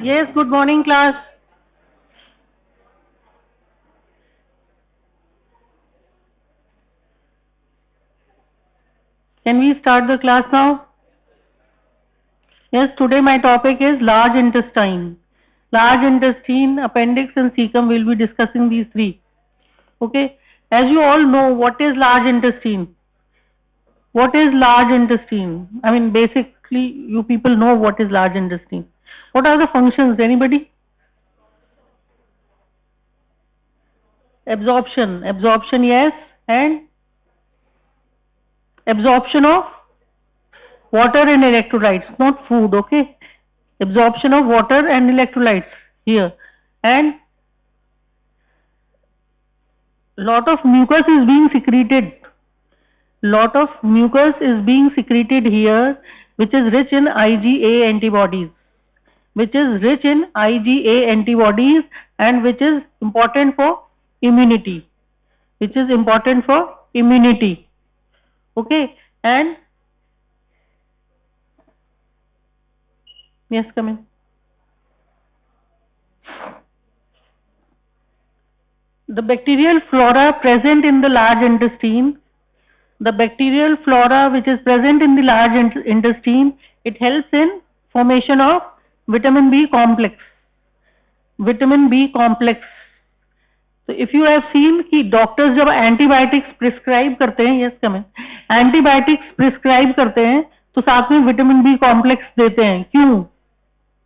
Yes, good morning, class. Can we start the class now? Yes, today my topic is large intestine. Large intestine, appendix and cecum. We'll be discussing these three. Okay. As you all know, what is large intestine? What is large intestine? I mean, basically, you people know what is large intestine. What are the functions? Anybody? Absorption. Absorption, yes. And absorption of water and electrolytes, not food, okay? Absorption of water and electrolytes here. And lot of mucus is being secreted. Lot of mucus is being secreted here, which is rich in IgA antibodies. Which is rich in IgA antibodies and which is important for immunity. Which is important for immunity. Okay? And yes, come in. The bacterial flora present in the large intestine, the bacterial flora which is present in the large intestine, it helps in formation of vitamin B complex. Vitamin B complex. So if you have seen कि doctors जब antibiotics prescribe करते हैं, yes comment, antibiotics prescribe करते हैं तो साथ में vitamin B complex देते हैं. क्यों?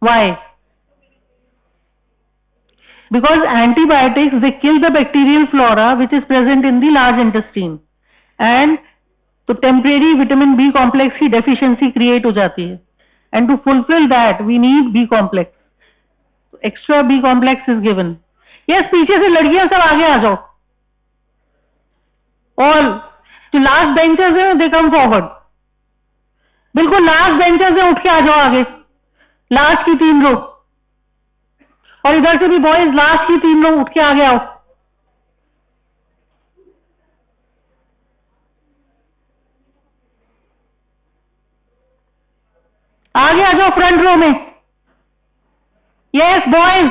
Y? Because antibiotics, they kill the bacterial flora which is present in the large intestine, and तो temporary vitamin B complex की deficiency create हो जाती है, and to fulfill that we need B complex. Extra B complex is given. Yes, पीछे से लड़कियां सब आगे आ जाओ. All जो लास्ट बेंचर्स हैं they come forward. बिल्कुल लास्ट बेंचर्स हैं, उठ के आ जाओ आगे. लास्ट की 3 रो. और इधर से भी बॉयज लास्ट की 3 रो उठ के आगे आओ. आगे आ जाओ फ्रंट रो में. Yes boys,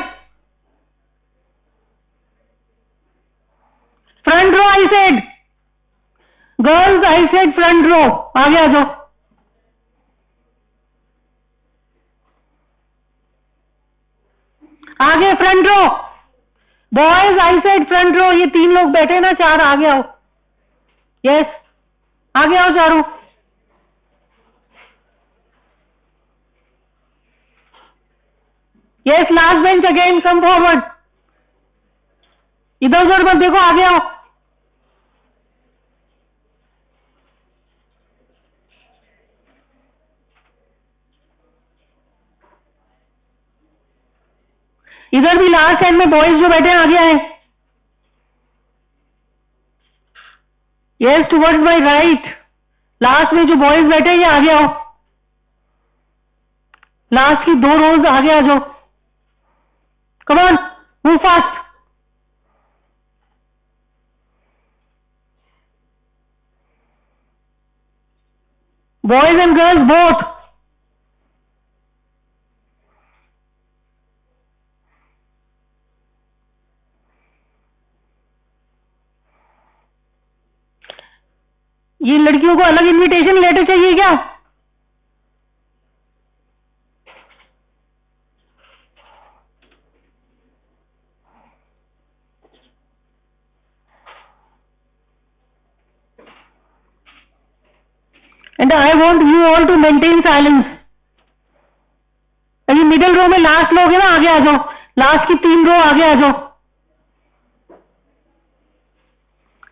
front row I said. Girls I said front row. आगे आ जाओ. आगे front row. Boys I said front row. ये 3 लोग बैठे ना, 4 आगे आओ. यस आगे आओ चारों. Yes last bench again come forward. इधर उधर मत देखो, आगे आओ. इधर भी लास्ट एंड में बॉयज जो बैठे हैं आगे आए. Yes towards my right. Last में जो बॉयज बैठे हैं ये आगे आओ. लास्ट की 2 रोज आगे आ जाओ. Come on, move fast. Boys and girls both. ये लड़कियों को अलग इनविटेशन लेटर चाहिए क्या? And I want you all to maintain silence. अभी मिडिल रो में लास्ट लोग है ना, आगे आ जाओ. लास्ट की 3 रो आगे आ जाओ.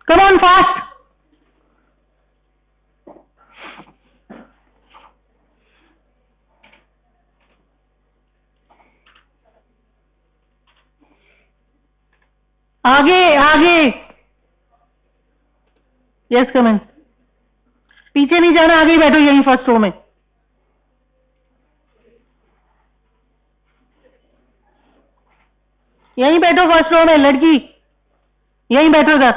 Come on fast. आगे आगे. यस कम इन. पीछे नहीं जाना, आगे ही बैठो यहीं फर्स्ट रो में. यहीं बैठो फर्स्ट रो में. लड़की यहीं बैठो इधर.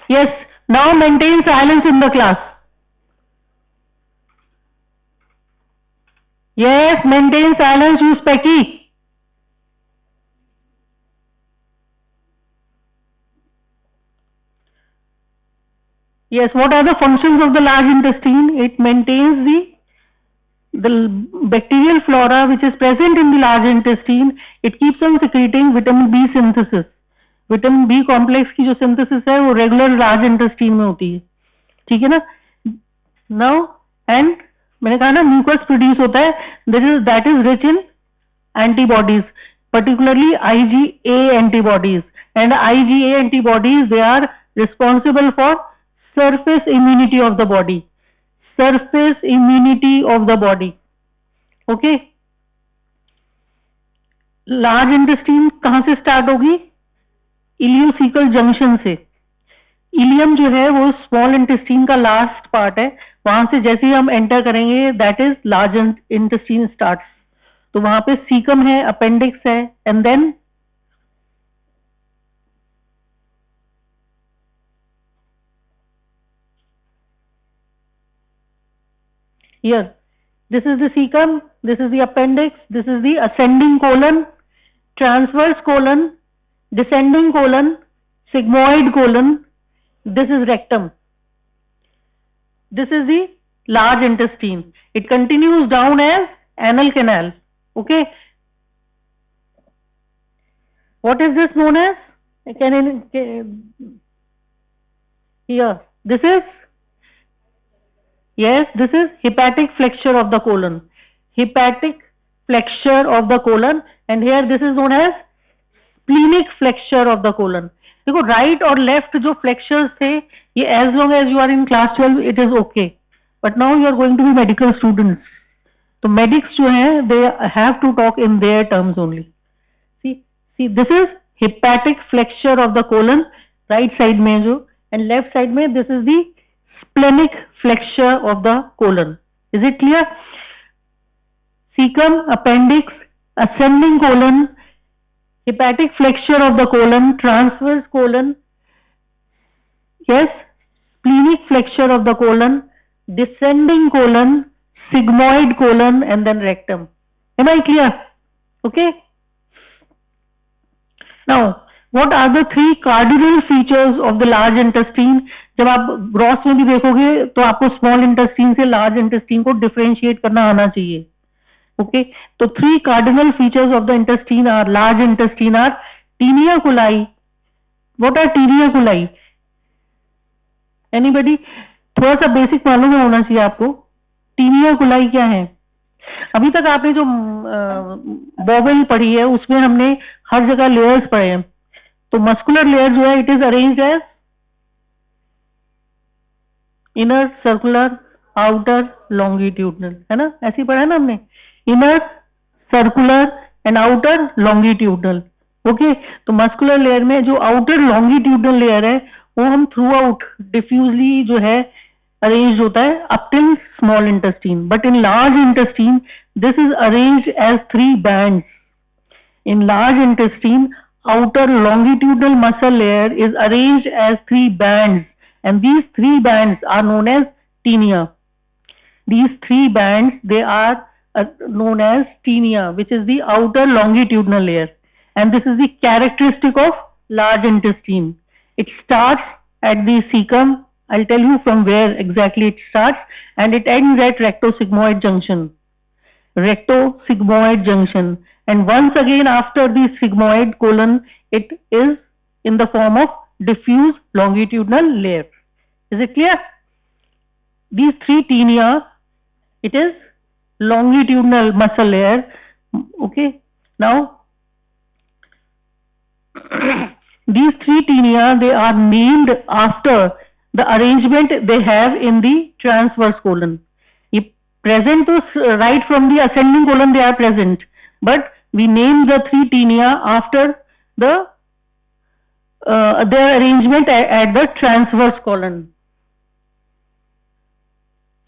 Yes, now maintain silence in the class. Yes, maintain silence, you Specky. Yes, what are the functions of the large intestine? It maintains the bacterial flora which is present in the large intestine. It keeps on secreting vitamin B synthesis. Vitamin B complex की जो synthesis है वो regular large intestine में होती है, ठीक है ना. नाउ एंड मैंने कहा ना म्यूकस प्रोड्यूस होता है, that is rich in antibodies, particularly IgA antibodies, and IgA antibodies, they are responsible for surface immunity of the body, surface immunity of the body. Okay, large intestine कहां से start होगी? Ileocaecal junction से. Ilium जो है वो small intestine का last part है, वहां से जैसे ही हम एंटर करेंगे that is large intestine starts. तो वहां पे सीकम है, अपेंडिक्स है, and then here this is the cecum, this is the appendix, this is the ascending colon, transverse colon, descending colon, sigmoid colon, this is rectum. This is the large intestine. It continues down as anal canal. Okay, what is this known as? Here this is, yes, this is hepatic flexure of the colon, hepatic flexure of the colon, and here this is known as splenic flexure of the colon. देखो right और left जो flexures थे ये as long as you are in class 12 it is okay, but now you are going to be medical students, तो medics जो है they have to talk in their terms only. See this is hepatic flexure of the colon right side में जो, and left side में this is the splenic flexure of the colon. Is it clear? Cecum, appendix, ascending colon, hepatic flexure of the colon, transverse colon, yes, splenic flexure of the colon, descending colon, sigmoid colon, and then rectum. Am I clear? Okay. Now, what are the three cardinal features of the large intestine? जब आप gross में भी देखोगे तो आपको small intestine से large intestine को differentiate करना आना चाहिए. ओके, तो three cardinal features of the intestine are, large intestine are taenia coli. What are taenia coli? Anybody? थोड़ा सा बेसिक मालूम होना चाहिए आपको. टीनिया कोलाई क्या है? अभी तक आपने जो बॉवेल पढ़ी है उसमें हमने हर जगह लेयर्स पढ़े हैं. तो मस्कुलर लेयर जो है it is arranged as inner, circular, outer, longitudinal, है ना? ऐसे ही पढ़ा है ना हमने, inner, circular and outer longitudinal. Okay, तो मस्कुलर लेयर में जो आउटर लॉन्गिट्यूडनल लेयर है वो हम थ्रू आउट डिफ्यूजली जो है अरेंज होता है up till small intestine, but in large intestine this is arranged as 3 bands. In large intestine outer longitudinal muscle layer is arranged as 3 bands, and these 3 bands are known as tinea. These 3 bands, they are known as tinea, which is the outer longitudinal layer, and this is the characteristic of large intestine. It starts at the cecum. I'll tell you from where exactly it starts, and it ends at rectosigmoid junction. Rectosigmoid junction. And once again after the sigmoid colon, it is in the form of diffuse longitudinal layer. Is it clear? These 3 tinea, it is longitudinal muscle layer. Okay. Now, these 3 tinea, they are named after the arrangement they have in the transverse colon. Present to right from the ascending colon, they are present, but we name the 3 tinea after the their arrangement at the transverse colon.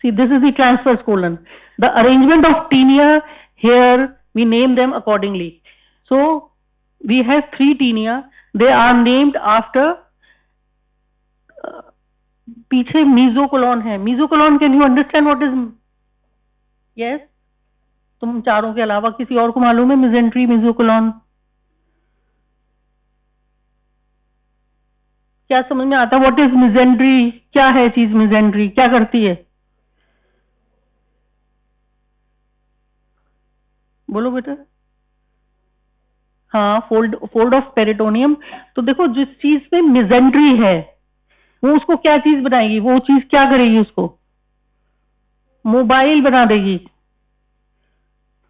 See, this is the transverse colon. The arrangement of tinea here, we name them accordingly. So we have 3 tinea. They are named after पीछे mesocolon है. Mesocolon, can you understand what is? Yes, तुम चारों के अलावा किसी और को मालूम है मिजेंट्री, मीजोकोलॉन? क्या समझ में आता? What is mesentery? क्या है चीज मिजेंट्री? क्या करती है? बोलो बेटा. हाँ, फोल्ड ऑफ पेरिटोनियम. तो देखो, जिस चीज में मिजेंट्री है वो उसको क्या चीज बनाएगी? वो चीज क्या करेगी? उसको मोबाइल बना देगी.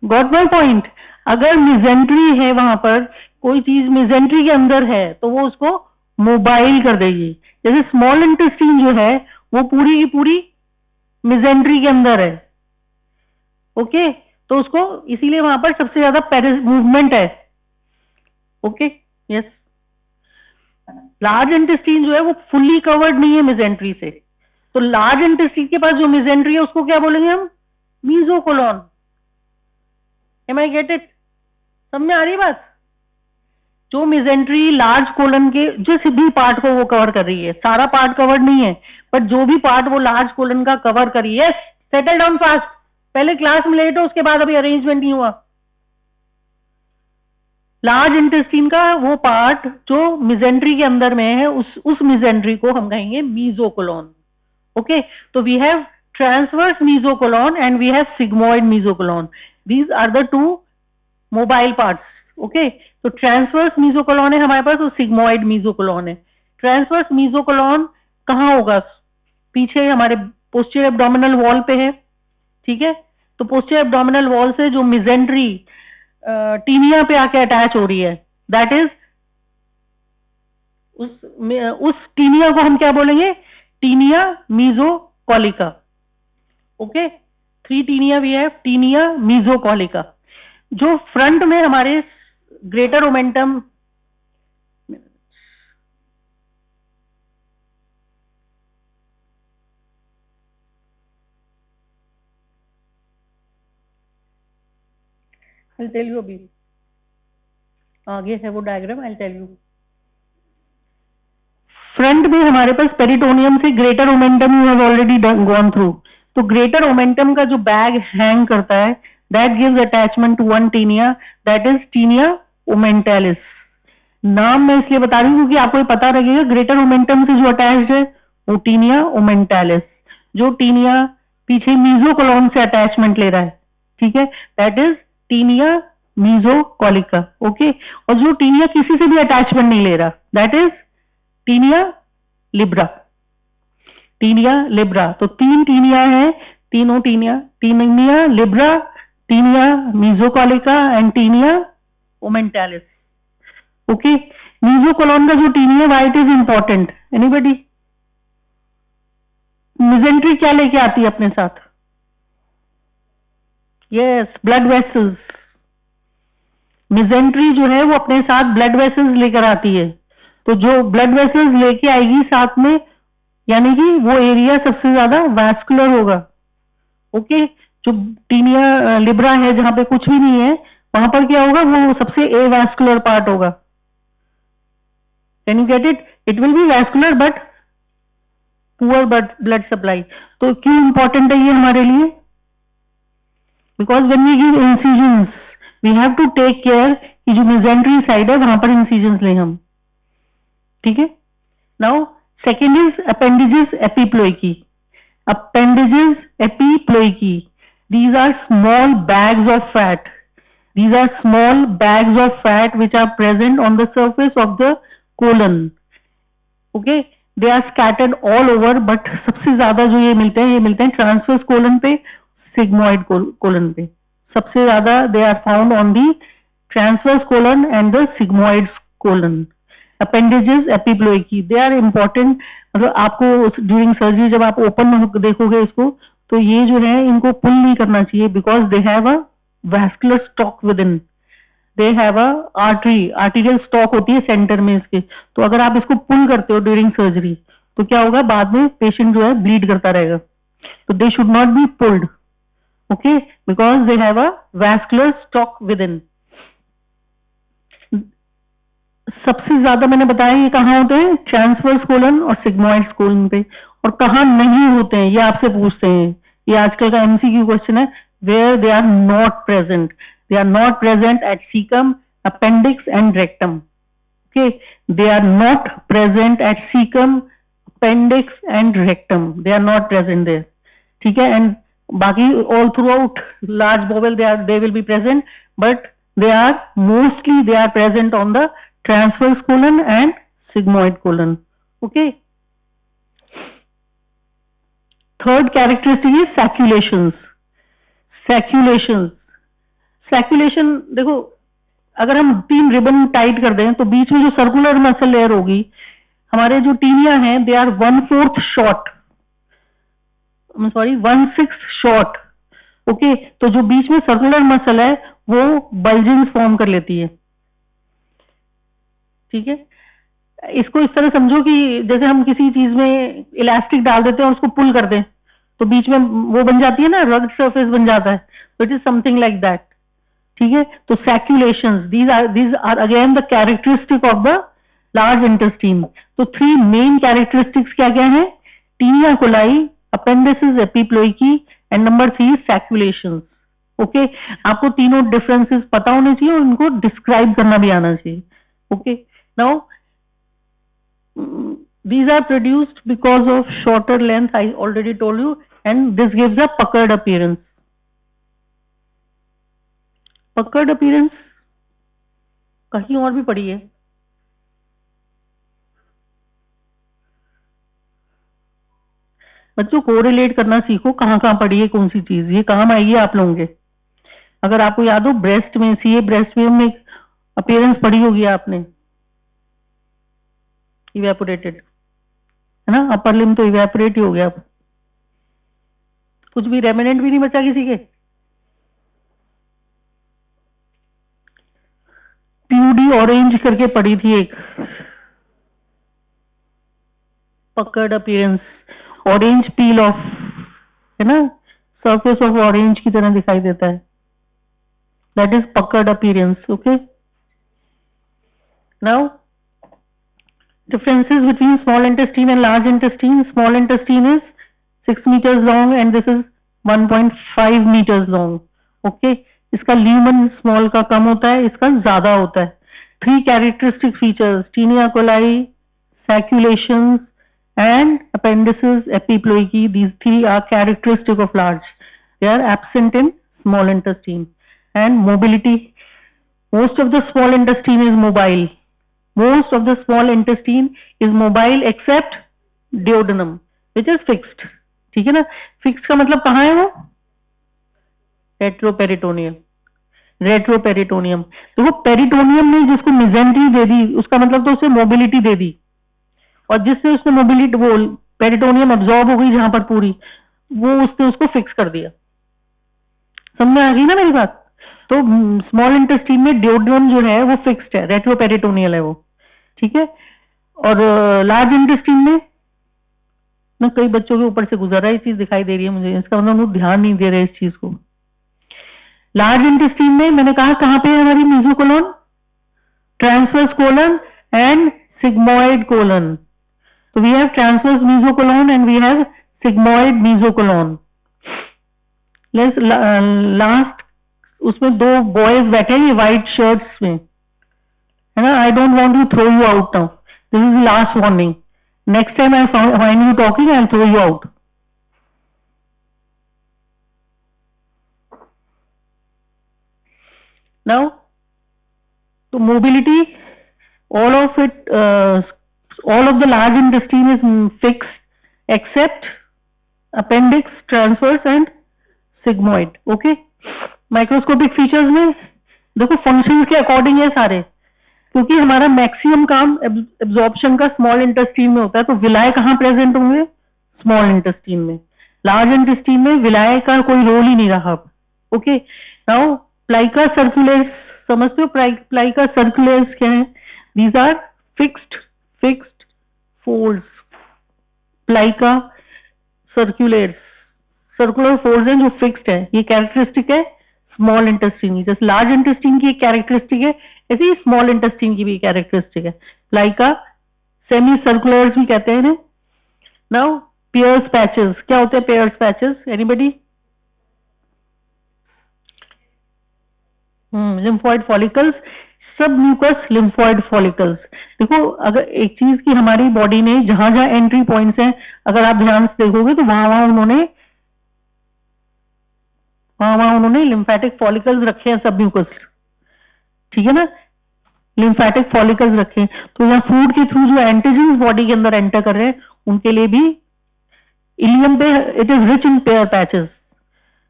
Got my point? अगर मिजेंट्री है, वहां पर कोई चीज मिजेंट्री के अंदर है, तो वो उसको मोबाइल कर देगी. जैसे स्मॉल इंटेस्टाइन जो है वो पूरी की पूरी मिजेंट्री के अंदर है. ओके, तो उसको इसीलिए वहां पर सबसे ज्यादा मूवमेंट है. Okay, yes. लार्ज इंटेस्टाइन जो है वो फुल्ली कवर्ड नहीं है मिजेंट्री से. तो लार्ज इंटेस्टाइन के पास जो मिजेंट्री है उसको क्या बोलेंगे हम? Mesocolon. Am I get it? समझ में आ रही बात? जो मिजेंट्री लार्ज कोलन के जिस भी पार्ट को वो कवर कर रही है, सारा पार्ट कवर्ड नहीं है, बट जो भी पार्ट वो लार्ज कोलन का कवर कर रही है. Yes, settle down fast. पहले क्लास में लेट हो, उसके बाद अभी अरेंजमेंट नहीं हुआ. लार्ज इंटेस्टाइन का वो पार्ट जो मिजेंट्री के अंदर में है, उस मिजेंट्री को हम कहेंगे मीजोकोलॉन. ओके, तो we have transverse mesocolon and we have sigmoid mesocolon. These are the two mobile parts. Okay, तो ट्रांसवर्स मीजोकोलॉन है हमारे पास और सिग्मोइड मीजोकोलॉन है. ट्रांसवर्स मीजोकोलॉन कहाँ होगा? पीछे हमारे पोस्टीरियर एब्डोमिनल वॉल पे है. ठीक है, तो पोस्टीरियर एब्डोमिनल वॉल से जो मिजेंट्री टीनिया पे आके अटैच हो रही है, दैट इज उस टीनिया को हम क्या बोलेंगे? Taenia mesocolica. Okay, 3 taenia we have. Taenia mesocolica. जो फ्रंट में हमारे greater omentum, I'll tell you अभी आगे है वो diagram. I'll tell you. Front में हमारे पास पेरिटोनियम से greater omentum you have already gone through. तो ग्रेटर ओमेंटम का जो बैग हैंग करता है, that gives attachment to one taenia, that is taenia omentalis. नाम मैं इसलिए बता रही हूँ क्योंकि आपको ये पता लगेगा ग्रेटर ओमेंटम से जो अटैच्ड है वो टीनिया ओमेंटालिस. जो टीनिया पीछे मीजोकोलॉन से अटैचमेंट ले रहा है, ठीक है, that is taenia mesocolica. Okay, और जो टीनिया किसी से भी अटैचमेंट नहीं ले रहा, that is taenia libera. Taenia libera. तो 3 टीनिया है, तीनों taenia, taenia libera, taenia mesocolica and taenia omentalis. Okay, mesocolon का जो taenia, why it is important? Anybody? Mesentery क्या लेके आती है अपने साथ? Yes, blood vessels. मिजेंट्री जो है वो अपने साथ ब्लड वेसल्स लेकर आती है. तो जो ब्लड वेसल्स लेके आएगी साथ में, यानी कि वो एरिया सबसे ज्यादा वैस्कुलर होगा. ओके, जो टीनिया लिब्रा है जहां पे कुछ भी नहीं है, वहां पर क्या होगा? वो सबसे एवैस्कुलर पार्ट होगा. Can you get it? It will be vascular but poor blood supply. तो क्यों इंपॉर्टेंट है ये हमारे लिए? Because when we give incisions we have to take care कि जो मिजेंट्री साइड है वहां पर इंसिजन्स लें हम. ठीक है. Now second is appendices epiploicae. Appendages epiploiky. These are small bags of fat. These are small bags of fat which are present on the surface of the colon. Okay, they are scattered all over, but सबसे ज्यादा जो ये मिलते हैं transverse colon पे, sigmoid colon पे. सबसे ज्यादा they are found on the transverse colon and the sigmoid colon. Appendages epiploiky, they are important. मतलब आपको ड्यूरिंग सर्जरी जब आप ओपन में देखोगे इसको, तो ये जो है इनको पुल नहीं करना चाहिए, because they have a vascular stock with in. They have a arterial stock होती है सेंटर में इसके. तो अगर आप इसको पुल करते हो ड्यूरिंग सर्जरी तो क्या होगा? बाद में पेशेंट जो है ब्लीड करता रहेगा. तो they should not be pulled. Okay, because they have a vascular stock with in. सबसे ज्यादा मैंने बताया ये कहाँ होते हैं, ट्रांसवर्स कोलन और सिग्मॉइड कोलन पे, और कहाँ नहीं होते हैं ये आपसे पूछते हैं, ये आजकल का एमसीक्यू क्वेश्चन है, where they are not present, they are not present at caecum, appendix and rectum, okay, they are not present at caecum, appendix and rectum, they are not present there, ठीक है, and बाकी all throughout large bowel they will be present, but they are mostly they are present on the transverse colon and sigmoid colon. Okay. Third characteristic is sacculations. Sacculation देखो, अगर हम 3 ribbon tight कर दें तो बीच में जो circular muscle layer होगी, हमारे जो टीनिया हैं they are 1/4 short, sorry 1/6 short, okay, तो जो बीच में सर्कुलर मसल है वो बल्जिंग फॉर्म कर लेती है, ठीक है। इसको इस तरह समझो कि जैसे हम किसी चीज में इलास्टिक डाल देते हैं और उसको पुल कर दें तो बीच में वो बन जाती है ना, रग सरफेस बन जाता है, तो it is something like that, ठीक है। तो सैक्युलेशंस, these are again the characteristic of the large intestine. तो 3 मेन कैरेक्टरिस्टिक्स क्या क्या है, taenia coli, appendices epiploicae, and number 3 sacculations, okay. आपको तीनों डिफरेंसेस पता होने चाहिए और उनको डिस्क्राइब करना भी आना चाहिए, okay. Now these are produced because of shorter length, I already told you, and this gives a puckered appearance. Puckered appearance कहीं और भी पड़ी है, बच्चों कोरिलेट करना सीखो, कहाँ कहाँ पड़ी है कौन सी चीज, ये काम आएगी आप लोगों के। अगर आपको याद हो ब्रेस्ट में, सीए ब्रेस्ट में एक अपीयरेंस पड़ी होगी आपने, इवेपोरेटेड, है ना, अपर लिम तो इवेपोरेट ही हो गया, कुछ भी रेमिनेंट भी नहीं बचा किसी के। पीयूडी ऑरेंज करके पड़ी थी एक, पकड़ अपीयरेंस, ऑरेंज पील ऑफ, है ना, सरफेस ऑफ ऑरेंज की तरह दिखाई देता है, दैट इज पकड़ appearance, okay. Now differences between small intestine and large intestine. Small intestine is 6 meters long and this is 1.5 meters long, okay. इसका ल्यूमन स्मॉल का कम होता है, इसका ज्यादा होता है। 3 characteristic features, taenia coli, sacculations and appendices epiploidy, these 3 are characteristic of large, they are absent in small intestine. And mobility, most of the small intestine is mobile, most of the small intestine is mobile except duodenum which is fixed, ठीक है ना। Fix का मतलब कहाँ है वो, retroperitoneum, retroperitoneum. तो वो पेरिटोनियम ने जिसको मिजेंट्री दे दी उसका मतलब तो उसे मोबिलिटी दे दी, और जिससे उसने मोबिलिटी, वो पेरिटोनियम एब्जॉर्ब हो गई जहां पर पूरी, वो उसने उसको फिक्स कर दिया, समझ में आ गई ना मेरी बात। तो स्मॉल इंटेस्टाइन में ड्यूोडेनम जो है वो फिक्स्ड है, रेट्रोपेरिटोनियल है वो, ठीक है। और लार्ज इंटेस्टाइन में ना कई बच्चों के ऊपर से गुजर रहा है, चीज दिखाई दे रही है मुझे, इसका मतलब लोग ध्यान नहीं दे रहे इस चीज को। लार्ज इंटेस्टाइन में मैंने कहा कहाँ पे है हमारी mesocolon, transverse colon and sigmoid colon. तो we have transverse mesocolon and we have sigmoid mesocolon. Last उसमें 2 बॉयज बैठे हैं व्हाइट शर्ट्स में, है ना। I don't want to throw you out now, this is last warning, next time I find you talking I will throw you out. Now तो mobility, all of it, all of the large intestine is fixed except appendix, transverse and sigmoid, okay. Microscopic features में देखो functions के according है सारे, क्योंकि हमारा maximum काम absorption का स्मॉल इंटेस्टाइन में होता है, तो विलाय कहाँ प्रेजेंट होंगे, स्मॉल इंटेस्टाइन में। लार्ज इंटेस्टाइन में विलाय का कोई रोल ही नहीं रहा, ओके। नाउ प्लाइका सर्कुलेस, समझते हो प्लाइका सर्कुलेस क्या है, these are fixed folds, plicae circulares, circular folds हैं जो फिक्स्ड है, ये कैरेक्टरिस्टिक है स्मॉल इंटेस्टिन की, जैसे लार्ज इंटेस्टिन की एक कैरेक्टरिस्टिक है, ऐसे ही स्मॉल इंटेस्टिन की भी कैरेक्टरिस्टिक है, लाइक अ सेमी सर्कुलर्स भी कहते हैं इन्हें। नाउ पेयर्स पैचेस, क्या होते हैं pairs patches, anybody? Lymphoid follicles, सब म्यूकस लिम्फॉइड फॉलिकल्स। देखो, अगर एक चीज की हमारी बॉडी ने जहां जहां एंट्री पॉइंट्स हैं, अगर आप ध्यान से देखोगे तो वहां वहां उन्होंने लिम्फेटिक फॉलिकल्स रखे हैं, सब म्यूकस, ठीक है ना, लिम्फेटिक फॉलिकल्स रखे हैं। तो यहाँ फूड के थ्रू जो एंटीजन्स बॉडी के अंदर एंटर कर रहे हैं, उनके लिए भी इलियम पे it is rich in pair patches,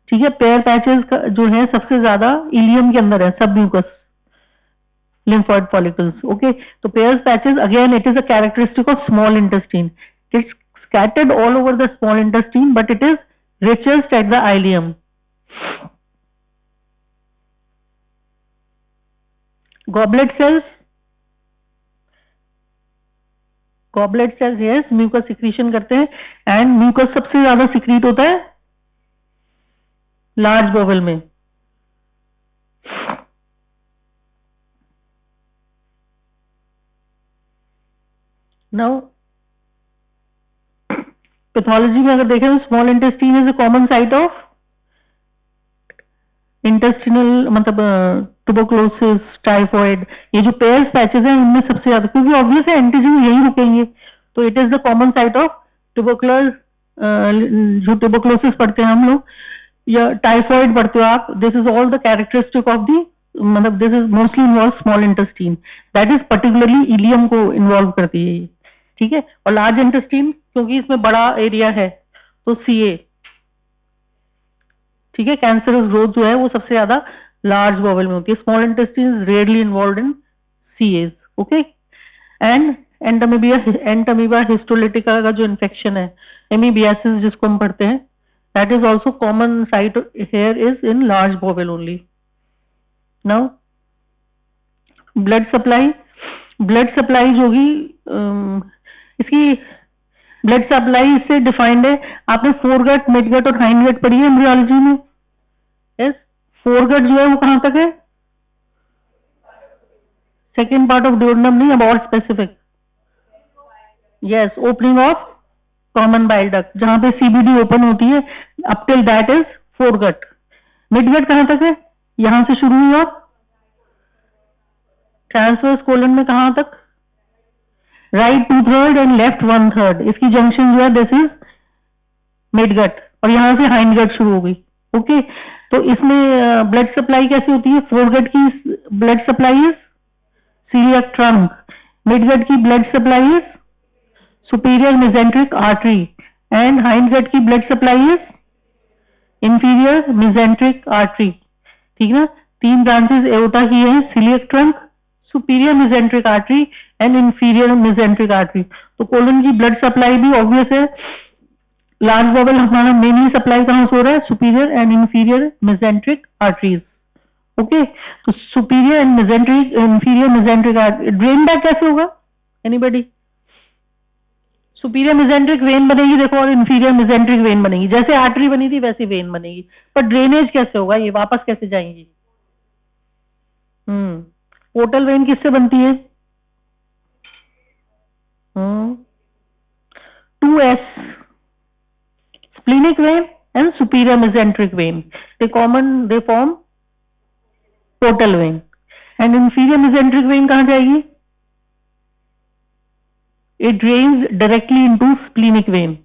ठीक है। पेयर पैचेस का जो है सबसे ज्यादा इलियम के अंदर है, सब म्यूकस lymphoid follicles, okay। तो pairs patches again it is a characteristic of small intestine, it's scattered all over the small intestine but it is richest at the ileum। goblet cells yes mucus secretion करते हैं, and mucus सबसे ज्यादा secrete होता है large bowel में। Now pathology में अगर देखें तो small intestine is a common site of intestinal, मतलब ट्यूबरकुलोसिस, टाइफॉइड। ये जो पेयर्स पैचेस हैं उनमें सबसे ज्यादा, क्योंकि ऑब्वियस है एंटीजन यही रुकेंगे, तो it is the common site of tubercular, जो ट्यूबरकुलोसिस पढ़ते हैं हम लोग या टाइफॉइड पढ़ते हो आप, this is all the characteristic of the, मतलब this is mostly involve small intestine, that is particularly ileum को इन्वॉल्व करती है ये, ठीक है। और लार्ज इंटेस्टाइन क्योंकि इसमें बड़ा एरिया है तो सीए, ठीक है, कैंसरस ग्रोथ जो है वो सबसे ज्यादा लार्ज बॉवल में होती है, small intestine is rarely involve in CEOs, okay. And Entamoeba histolytica का जो इन्फेक्शन है, एमीबियासिस जिसको हम पढ़ते हैं, that is also common site here is in large bowel only. Now blood supply जो भी इसकी ब्लड सप्लाई इससे डिफाइंड है, आपने फोरगट, मिडगट और हाइंडगट पढ़ी है एम्ब्रियोलॉजी में, यस। फोरगट जो है वो कहां तक है, सेकेंड पार्ट ऑफ ड्यूोडेनम नहीं, अब और specific, yes, opening of common bile duct, जहां पे सीबीडी ओपन होती है, up till that is foregut. Midgut कहां तक है, यहां से शुरू हुई और ट्रांसवर्स कोलन में कहां तक, राइट 2/3 एंड लेफ्ट 1/3, इसकी जंक्शन जो है दिस इज मिडगट, और यहां से हाइंडगट शुरू हो गई, ओके। तो इसमें ब्लड सप्लाई कैसी होती है, फोरगट की blood supply is coeliac trunk, midgut की blood supply is superior mesenteric artery, and hindgut की blood supply is inferior mesenteric artery, ठीक ना। तीन ब्रांचेस एओर्टा की है, coeliac trunk, superior mesenteric artery and inferior mesenteric artery. तो colon की blood supply भी ऑब्वियस है, लार्ज बॉवल हमारा मेनली सप्लाई कहां से हो रहा है, superior and inferior mesenteric arteries, okay. तो superior and mesenteric, inferior mesenteric artery, drain back कैसे होगा, एनीबॉडी? सुपीरियर मेसेंट्रिक वेन बनेगी देखो, और इंफीरियर मेसेंट्रिक वेन बनेगी, जैसे आर्टरी बनी थी वैसी वेन बनेगी, पर ड्रेनेज कैसे होगा, ये वापस कैसे जाएंगी? पोर्टल वेन किससे बनती है, 2S, splenic vein and superior mesenteric vein, they form portal vein, and inferior mesenteric vein कहां जाएगी, it drains directly into splenic vein,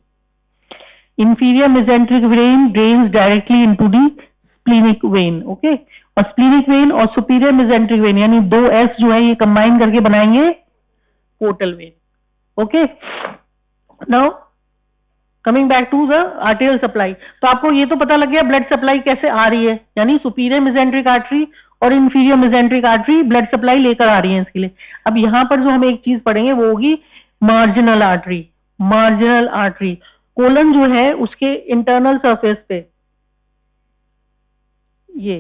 inferior mesenteric vein drains directly into the splenic vein, okay। और splenic vein और superior mesenteric vein यानी 2S जो है ये combine करके बनाएंगे portal vein, okay। Now coming back to the arterial supply, तो आपको ये तो पता लग गया ब्लड सप्लाई कैसे आ रही है, यानी सुपीरियर मेसेंट्रिक आर्टरी और inferior mesenteric artery blood supply लेकर आ रही है इसके लिए। अब यहां पर जो हम एक चीज पढ़ेंगे वो होगी marginal artery. Marginal artery, colon जो है उसके इंटरनल सरफेस पे ये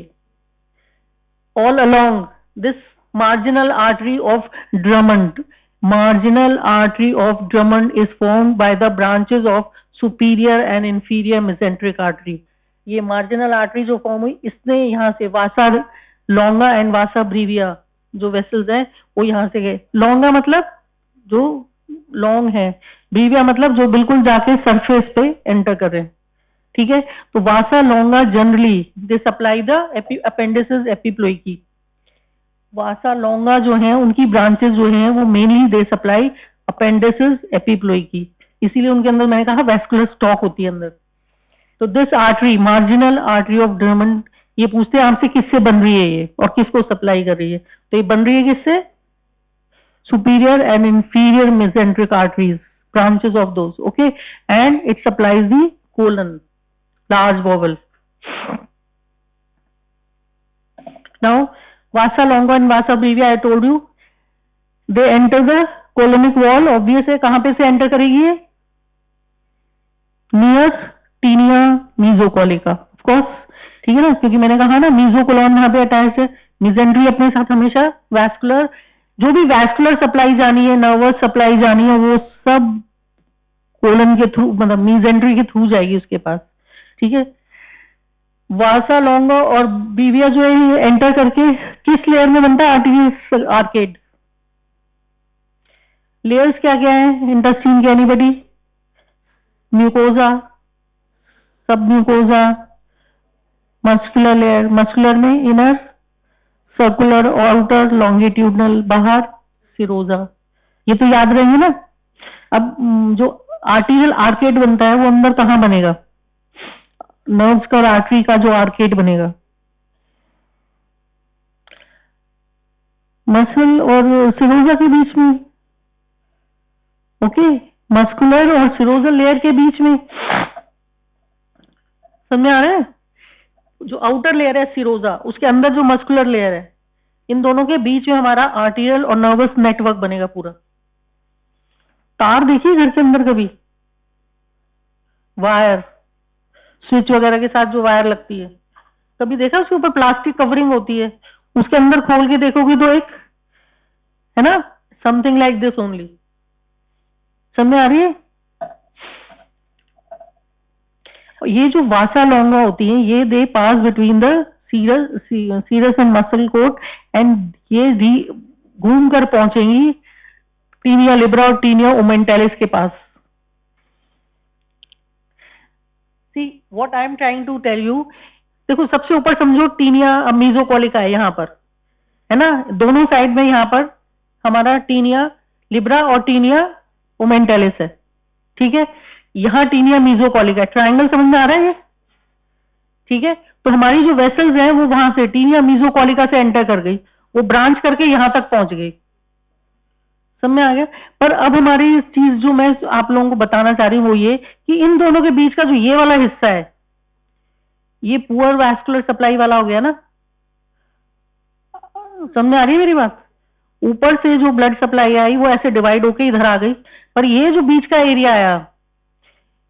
all along this marginal artery of Drummond. Marginal artery of Drummond is formed by the branches of superior and inferior mesenteric artery. ये मार्जिनल आर्टरी जो form हुई, इसने यहाँ से वासा लॉन्गा एंड वासा ब्रीविया जो वेसल्स हैं वो यहाँ से गए। लॉन्गा मतलब जो लॉन्ग है, ब्रीविया मतलब जो बिल्कुल जाके सरफेस पे एंटर कर रहे हैं, ठीक है। तो vasa longa generally they supply the appendices epiploicae. Vasa longa जो है उनकी ब्रांचेस जो हैं वो mainly they supply appendices epiploicae, इसीलिए उनके अंदर मैंने कहा वेस्कुलर स्टॉक होती है अंदर। तो this artery marginal artery of Drummond, ये पूछते हैं आपसे किससे बन रही है ये और किसको सप्लाई कर रही है, तो ये बन रही है किससे, superior and inferior mesenteric arteries, branches of those, okay, and it supplies the colon, large bowel. Now vasa longa and vasa brevia, I told you they enter the colonic wall, obvious है, कहां पे से enter करेगी ये, near taenia मीजोकोलिका, of course, ठीक है ना, क्योंकि मैंने कहा ना मीजोकोलॉन यहाँ पे अटैच है, मिजेंट्री अपने साथ हमेशा वैस्कुलर, जो भी वैस्कुलर सप्लाई जानी है, नर्वस सप्लाई जानी है, वो सब कोलन के थ्रू, मतलब मीजेंट्री के थ्रू जाएगी उसके पास, ठीक है। वासा लॉन्गा और बीविया जो है एंटर करके किस लेयर में बनता है, आर्टरी आर्केड। लेयर्स क्या क्या है इंटेस्टाइन के, एनीबॉडी, म्यूकोजा, सब म्यूकोजा, मस्कुलर लेयर, मस्कुलर में इनर, सर्कुलर, आउटर, लॉन्गिट्यूडनल, बाहर, सिरोजा, ये तो याद रहेंगे ना। अब जो आर्टीरियल आर्केड बनता है वो अंदर कहां बनेगा, नर्व्स का और आर्टरी का जो आर्केड बनेगा, मसल और सिरोजा के बीच में, ओके, मस्कुलर और सिरोजल लेयर के बीच में, समझ आ रहा है। जो आउटर लेयर है सिरोजा, उसके अंदर जो मस्कुलर लेयर है, इन दोनों के बीच में हमारा आर्टीरियल और नर्वस नेटवर्क बनेगा पूरा। तार देखिए घर के अंदर कभी, वायर, स्विच वगैरह के साथ जो वायर लगती है, कभी देखा उसके ऊपर प्लास्टिक कवरिंग होती है, उसके अंदर खोल के देखोगे तो एक है ना, समथिंग लाइक दिस ओनली, समझ आ रही है। ये जो वासा लॉन्गा होती है, ये they pass between the serous and muscle coat, and ये घूम कर पहुंचेंगी टीनिया लिब्रा और टीनिया ओमेंटालिस के पास। See what I am trying to tell you, देखो सबसे ऊपर समझो टीनिया मीजोकोलिका है यहाँ पर, है ना, दोनों साइड में यहाँ पर हमारा टीनिया लिब्रा और टीनिया ओमेंटालिस है, ठीक है। यहाँ टीनिया मीजोकोलिका, ट्रायंगल समझ में आ रहा है ये, ठीक है। तो हमारी जो वेसल्स हैं वो वहां से टीनिया मीजोकोलिका से एंटर कर गई, वो ब्रांच करके यहां तक पहुंच गई, समझ में आ गया। पर अब हमारी चीज जो मैं आप लोगों को बताना चाह रही हूँ वो ये कि इन दोनों के बीच का जो ये वाला हिस्सा है, ये पुअर वैस्कुलर सप्लाई वाला हो गया ना, समझ में आ रही है मेरी बात। ऊपर से जो ब्लड सप्लाई आई वो ऐसे डिवाइड होके इधर आ गई, पर ये जो बीच का एरिया आया,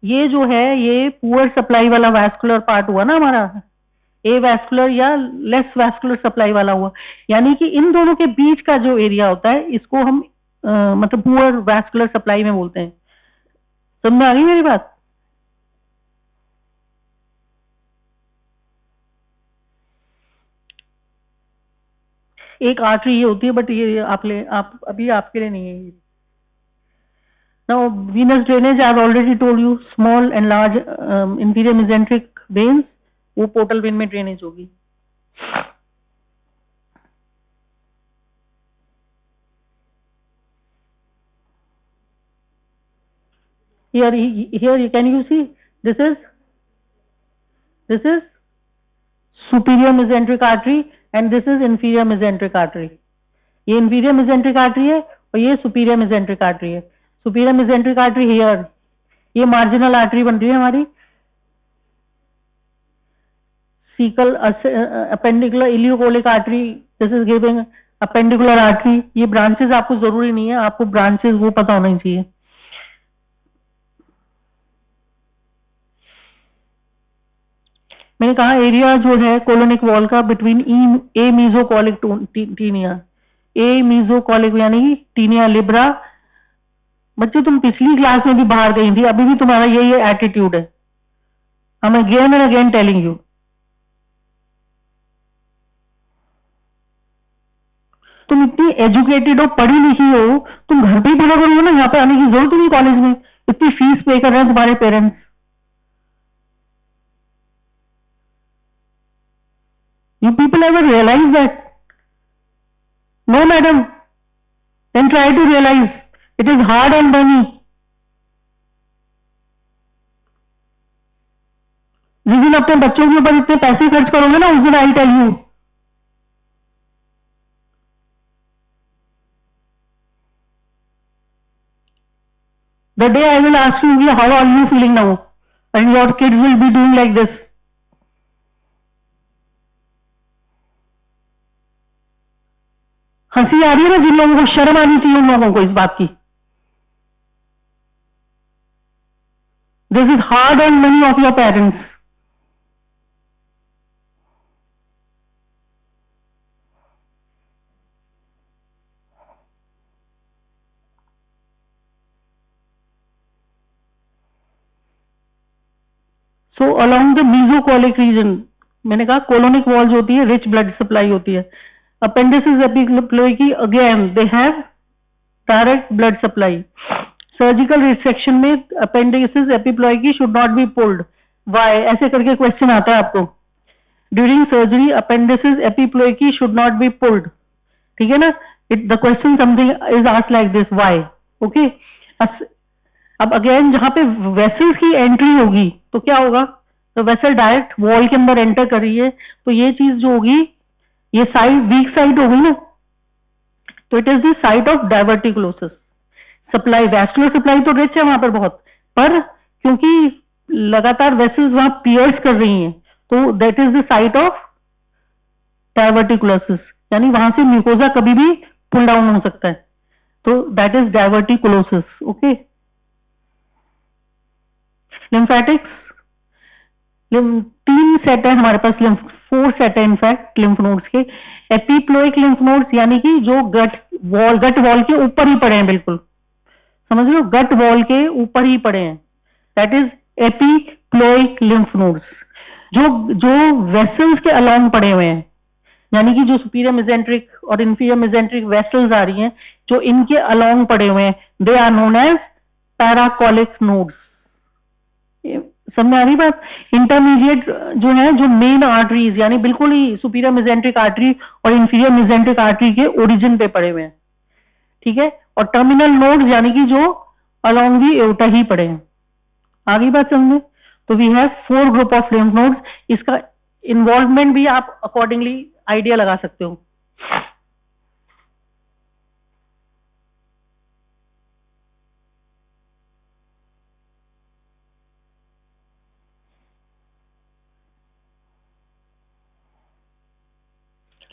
ये जो है ये पुअर सप्लाई वाला वैस्कुलर पार्ट हुआ ना हमारा, ए वैस्कुलर या लेस वैस्कुलर सप्लाई वाला हुआ, यानी कि इन दोनों के बीच का जो एरिया होता है इसको हम मतलब पुअर वैस्कुलर सप्लाई में बोलते हैं, समझ में आ गई मेरी बात। एक आर्टरी ये होती है, बट ये आप अभी आपके लिए नहीं है ये। Now venous drainage I have already told you, small and large inferior mesenteric veins, वो पोर्टल वेन में ड्रेनेज होगी। Here can you see, this is superior mesenteric artery and this is inferior mesenteric artery। ये inferior mesenteric artery है और ये superior mesenteric artery है। superior mesenteric artery here, ये marginal artery बन रही है हमारी, cecal appendicular ileocolic artery, this is giving appendicular artery। ये ब्रांचेस आपको जरूरी नहीं है, आपको ब्रांचेस वो पता होना चाहिए। मैंने कहा एरिया जो है कोलोनिक वॉल का बिटवीन ए मीजोकोलिक टीनिया, ए मीजोकोलिक यानी टीनिया लिब्रा। बच्चे तुम पिछली क्लास में भी बाहर गई थी, अभी भी तुम्हारा यही एटीट्यूड है, I'm again and again telling you. तुम इतनी एजुकेटेड हो, पढ़ी लिखी हो, तुम घर पे ही पढ़ा करोगे ना, यहाँ पे आने की जरूरत नहीं कॉलेज में। इतनी फीस पे कर रहे हैं तुम्हारे parents. You people ever realize that? No, madam. Then try to realize it is hard earned money. जिस दिन अपने बच्चों के ऊपर इतने पैसे खर्च करोगे ना, उस दिन I tell you, the day I will ask you, how are you feeling now? And your kids will be doing like this. हंसी आ रही है ना जिन लोगों को, शर्म आनी चाहिए उन लोगों को इस बात की। This is hard earned money of your parents. So along the mesocolic region, मैंने कहा कोलोनिक वॉल्स होती है, रिच ब्लड सप्लाई होती है। Appendices epiploicae again they have direct blood supply. Surgical resection में appendices epiploicae should not be pulled. Why? ऐसे करके question आता है आपको। During surgery appendices epiploicae should not be pulled. ठीक है ना? The question something is asked like this, why? Okay. अब अगेन जहां पे वेसल्स की एंट्री होगी तो क्या होगा? तो वेसल डायरेक्ट वॉल के अंदर एंटर कर रही है, तो ये चीज जो होगी, ये साइड वीक साइड होगी ना, तो it is the site of diverticulosis. Supply, vascular supply तो रिच है वहां पर बहुत, पर क्योंकि लगातार वेसल्स वहां पियर्स कर रही हैं, तो that is the site of diverticulosis, यानी वहां से म्यूकोजा कभी भी पुल डाउन हो सकता है, तो that is diverticulosis. Okay. Lymphatics, 3 set है हमारे पास, 4 सेट है इनफैक्ट लिम्फ नोड्स के। एपिप्लोइक लिम्फ नोड्स यानी कि जो गट वॉल के ऊपर ही पड़े हैं, बिल्कुल समझ लो, गट वॉल के ऊपर ही पड़े हैं, that is epiploic lymph nodes. जो वेसल्स के अलोंग पड़े हुए हैं, यानी कि जो सुपीरियर मेसेंट्रिक और इंफीरियर मेसेंट्रिक वेसल्स आ रही हैं, जो इनके अलोंग पड़े हुए हैं, they are known as paracolic nodes. समझ आ रही बात? इंटरमीडिएट जो है, जो मेन आर्टरीज, यानी बिल्कुल ही सुपीरियर मेसेंट्रिक आर्टरी और इंफीरियर मेसेंट्रिक आर्टरी के ओरिजिन पे पड़े हुए हैं। ठीक है? और टर्मिनल नोड्स यानी कि जो अलोंग दी एओर्टा ही पड़े हैं। आगे बात समझे? तो we have 4 group of lymph nodes. इसका इन्वॉल्वमेंट भी आप अकॉर्डिंगली आइडिया लगा सकते हो।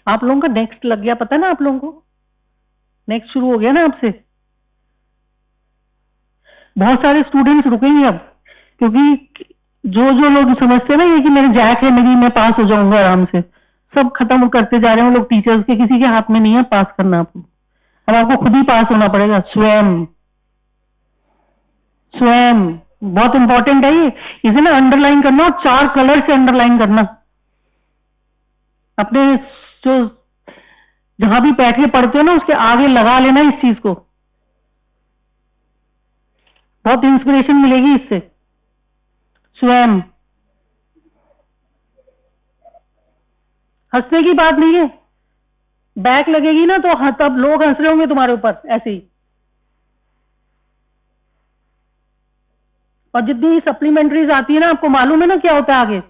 आप लोगों का नेक्स्ट लग गया, पता ना आप लोगों को? नेक्स्ट शुरू हो गया ना आपसे? बहुत सारे स्टूडेंट्स रुकेंगे अब, क्योंकि जो लोग समझते हैं ना ये कि मेरे जैक है, मैं पास हो जाऊंगा आराम से, सब खत्म करते जा रहे हैं लोग। टीचर्स के किसी के हाथ में नहीं है पास करना आपको, अब आपको खुद ही पास होना पड़ेगा, स्वयं। बहुत इंपॉर्टेंट है ये, इसे ना अंडरलाइन करना, और 4 कलर से अंडरलाइन करना। अपने जो जहां भी बैठ के पढ़ते हो ना, उसके आगे लगा लेना इस चीज को, बहुत इंस्पिरेशन मिलेगी इससे। स्वयं, हंसने की बात नहीं है, बैक लगेगी ना तो तब लोग हंस रहे होंगे तुम्हारे ऊपर ऐसे ही। और जितनी सप्लीमेंट्रीज आती है ना, आपको मालूम है ना क्या होता है आगे?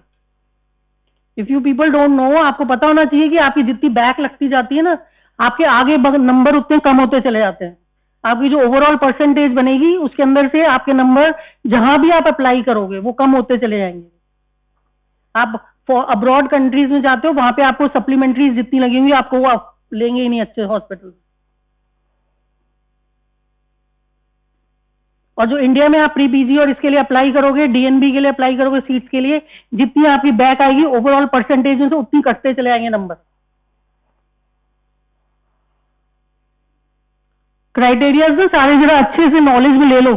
If you people don't know, आपको पता होना चाहिए कि आपकी जितनी बैक लगती जाती है ना, आपके आगे नंबर उतने कम होते चले जाते हैं। आपकी जो ओवरऑल परसेंटेज बनेगी, उसके अंदर से आपके नंबर जहां भी आप अप्लाई करोगे वो कम होते चले जाएंगे। आप अब्रॉड कंट्रीज में जाते हो, वहां पे आपको सप्लीमेंट्रीज जितनी लगेंगी, आपको वो आप लेंगे ही नहीं अच्छे हॉस्पिटल। और जो इंडिया में आप प्री पीजी और इसके लिए अप्लाई करोगे, डीएनबी के लिए अप्लाई करोगे, सीट्स के लिए, जितनी आपकी बैक आएगी ओवरऑल परसेंटेज में से उतनी कटते चले आएंगे नंबर। क्राइटेरिया तो सारे जरा अच्छे से नॉलेज में ले लो।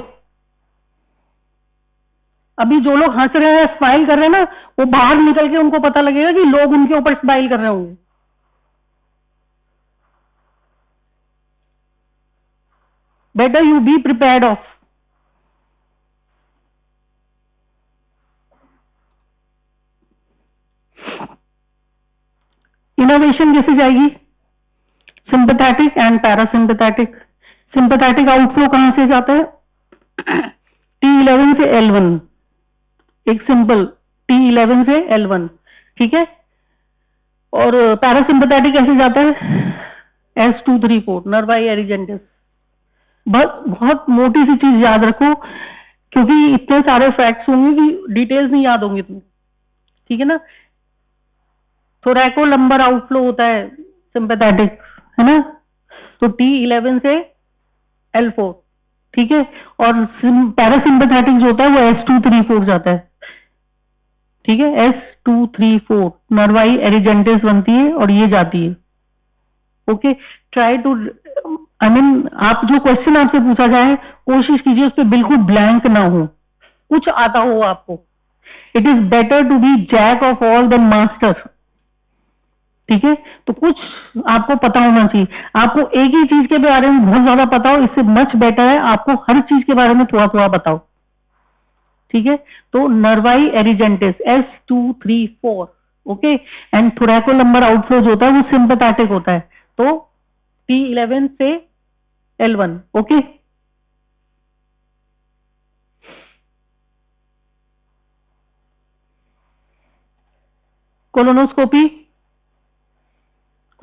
अभी जो लोग हंस रहे हैं, स्माइल कर रहे हैं ना, वो बाहर निकल के उनको पता लगेगा कि लोग उनके ऊपर स्माइल कर रहे होंगे। Better you be prepared of. Innovation कैसे जाएगी? Sympathetic and parasympathetic. Sympathetic outflow कहां से जाता है? T11 से L1, एक सिंपल T11 से L1, ठीक है। और पैरासिम्पैथेटिक कैसे जाता है? S234, नर्वाई एरिजेंटिस। बहुत मोटी सी चीज याद रखो, क्योंकि इतने सारे फैक्ट्स होंगे कि डिटेल्स नहीं याद होंगी तुम्हें, ठीक है ना। थोरैको लंबर आउटफ्लो होता है सिंपैथेटिक, है ना। तो T11 से L4, ठीक है। और पैरासिम्पैथेटिक जो होता है वो S234 जाता है, ठीक है। S234 नर्वाई एरिजेंटिस बनती है और ये जाती है। Okay, try to, I mean आप जो क्वेश्चन आपसे पूछा जाए कोशिश कीजिए उस पर बिल्कुल ब्लैंक ना हो, कुछ आता हो आपको। It is better to be jack of all than master, ठीक है। तो कुछ आपको पता होना चाहिए। आपको एक ही चीज के बारे में बहुत ज्यादा पता हो, इससे मच बेटर है आपको हर चीज के बारे में थोड़ा थोड़ा बताओ, ठीक है। तो नर्वाई एरिजेंटिस S234, okay. And थोरैको lumbar outflow जो होता है वो सिंपैथेटिक होता है, तो T11 से L1, ओके। कोलोनोस्कोपी,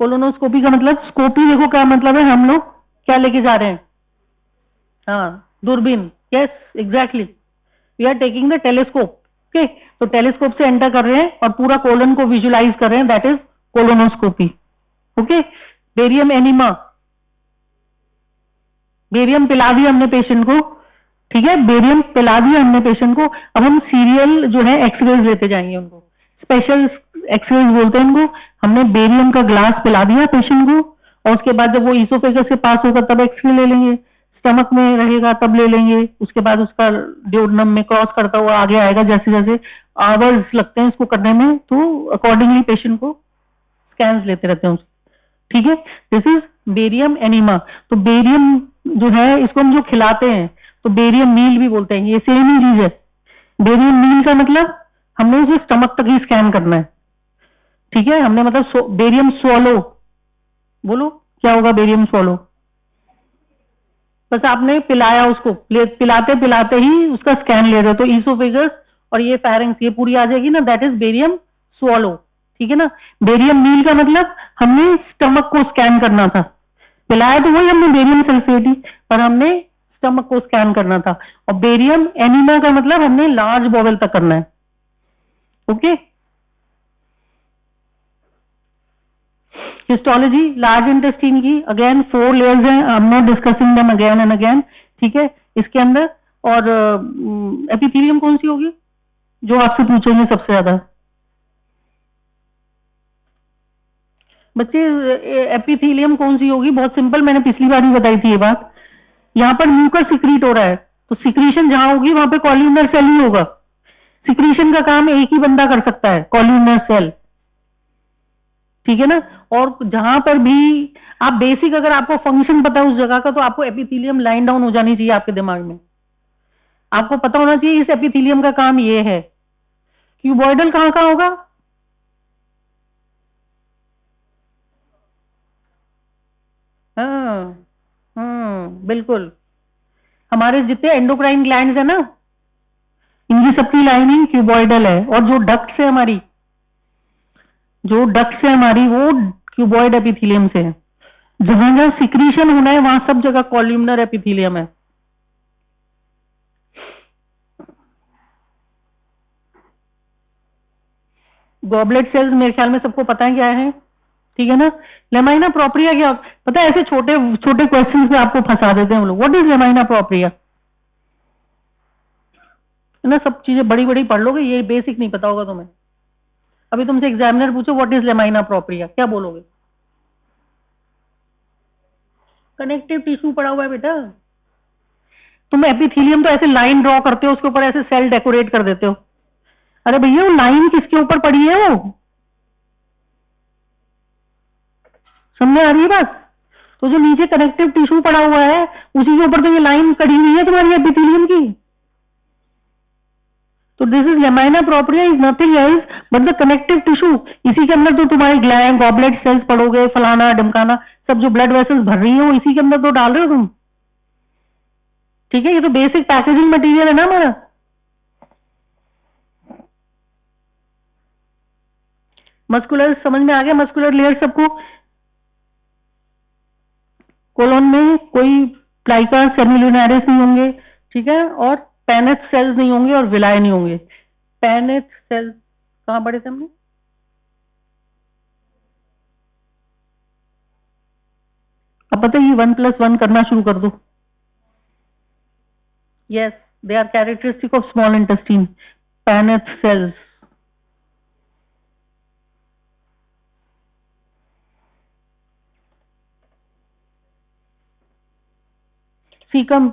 कोलोनोस्कोपी का मतलब, स्कोपी देखो क्या मतलब है, हम लोग क्या लेके जा रहे हैं? हाँ, दूरबीन, yes exactly, we are taking the telescope, okay. तो टेलीस्कोप से एंटर कर रहे हैं और पूरा कोलन को विजुलाइज कर रहे हैं, that is colonoscopy, okay. Barium enema, barium पिला दिया हमने पेशेंट को, ठीक है, बेरियम पिला दिया हमने पेशेंट को। अब हम सीरियल जो है एक्सरेज लेते जाएंगे उनको, स्पेशल एक्सरेज बोलते हैं इनको। हमने बेरियम का ग्लास पिला दिया पेशेंट को, और उसके बाद जब वो ईसोफेगस से पास होगा तब एक्सरे ले लेंगे, स्टमक में रहेगा तब ले लेंगे, उसके बाद उसका ड्यूोडेनम में क्रॉस करता हुआ आगे आएगा। जैसे जैसे आवर्स लगते हैं इसको करने में, तो अकॉर्डिंगली पेशेंट को स्कैन्स लेते रहते हैं उसके, ठीक है। This is barium enema. तो बेरियम जो है इसको हम जो खिलाते हैं तो बेरियम मील भी बोलते हैं, ये सेम ही चीज है। बेरियम मील का मतलब हमने उसे स्टमक तक ही स्कैन करना है, ठीक है। हमने मतलब बेरियम स्वॉलो, बोलो क्या होगा बेरियम स्वॉलो? बस आपने पिलाया उसको, पिलाते पिलाते ही उसका स्कैन ले रहे हो, तो ईसोफेगस और ये फेरिंग्स ये पूरी आ जाएगी ना, दैट इज बेरियम स्वॉलो, ठीक है ना। बेरियम मील का मतलब हमने स्टमक को स्कैन करना था, पिलाया तो वही हमने बेरियम सल्फेट ही, पर हमने स्टमक को स्कैन करना था। और बेरियम एनीमा का मतलब हमने लार्ज बॉवेल तक करना है, ओके। हिस्टोलॉजी लार्ज इंटेस्टाइन की, अगेन 4 लेयर्स हैं, I am not discussing them again and again, ठीक है। इसके अंदर और एपिथेलियम कौन सी होगी जो आपसे पूछेंगे सबसे ज्यादा बच्चे? एपिथेलियम कौन सी होगी? बहुत सिंपल, मैंने पिछली बार ही बताई थी ये बात। यहाँ पर म्यूकस सिक्रीट हो रहा है, तो सिक्रीशन जहां होगी वहां पे कॉल्यूमनर सेल ही होगा। सिक्रीशन का काम एक ही बंदा कर सकता है, कॉल्यूमनर सेल, ठीक है ना। और जहां पर भी आप बेसिक, अगर आपको फंक्शन पता है उस जगह का, तो आपको एपिथेलियम लाइन डाउन हो जानी चाहिए आपके दिमाग में। आपको पता होना चाहिए इस एपिथेलियम का काम ये है। क्यूबॉइडल कहां कहां होगा? हाँ, बिल्कुल। हमारे जितने एंडोक्राइन ग्लैंड्स है ना, इनकी सबकी लाइनिंग क्यूबॉइडल है। और जो डक्ट्स है हमारी, जो डक्ट्स है हमारी, वो क्यूबॉइड एपिथेलियम से है। जहां जहां सिक्रीशन होना है वहां सब जगह कॉल्यूमनर एपिथेलियम है। गॉबलेट सेल्स मेरे ख्याल में सबको पता है क्या है, ठीक है ना। लेमाइना प्रोप्रिया क्या पता है? ऐसे छोटे छोटे क्वेश्चन में आपको फंसा देते हैं वो लोग। व्हाट इज लेमाइना प्रोप्रिया, है ना। सब चीजें बड़ी बड़ी पढ़ लोगे, ये बेसिक नहीं पता होगा तुम्हें। अभी तुमसे एग्जामिनर पूछो व्हाट इज लेमाइना प्रोप्रिया, क्या बोलोगे? कनेक्टिव टिश्यू पड़ा हुआ है बेटा। तुम एपिथेलियम तो ऐसे लाइन ड्रॉ करते हो, उसके ऊपर ऐसे सेल डेकोरेट कर देते हो। अरे भैया वो लाइन किसके ऊपर पड़ी है? वो समझ आ रही है बात? तो जो नीचे कनेक्टिव टिश्यू पड़ा हुआ है उसी के ऊपर तो ये लाइन कड़ी हुई है तुम्हारी एपिथेलियम की। तो this is lamina propria is nothing else but the connective tissue. इसी के अंदर तो तुम्हारे ग्लैंड, गॉबलेट सेल्स पड़ोगे, फलाना ढमकाना, सब जो ब्लड वेसल्स भर रही है वो इसी के अंदर तो डाल रहे हो तुम। ठीक है, ये तो बेसिक पैकेजिंग मटेरियल है ना हमारा। मस्कुलर समझ में आ गया? मस्कुलर लेयर सबको, कोलोन में कोई प्लाइका सेमिलुनारिस नहीं होंगे, ठीक है, और पेनेथ सेल्स नहीं होंगे और विलाय नहीं होंगे। पेनेथ सेल्स कहां पढ़े थे हमने? अब पता है, ये 1+1 करना शुरू कर दो। Yes, they are characteristic of small intestine, Paneth cells. Caecum,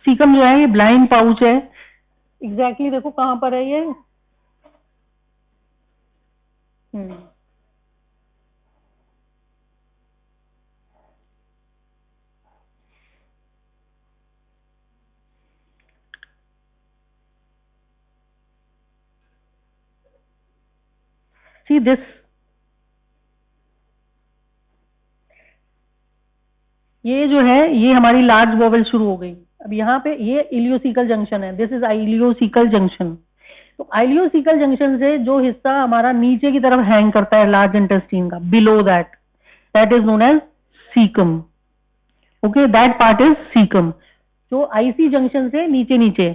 caecum जो है ये ब्लाइंड पाउच है। एग्जैक्टली देखो कहां पर है ये। सी दिस, ये जो है ये हमारी लार्ज वोवेल शुरू हो गई। अब यहाँ पे ये इलियोसिकल जंक्शन है, दिस इज इलियोसिकल जंक्शन। तो इलियोसिकल जंक्शन से जो हिस्सा हमारा नीचे की तरफ हैंग करता है लार्ज इंटेस्टाइन का, below that, that is known as caecum. Okay, that part is caecum, जो आईसी जंक्शन से नीचे नीचे।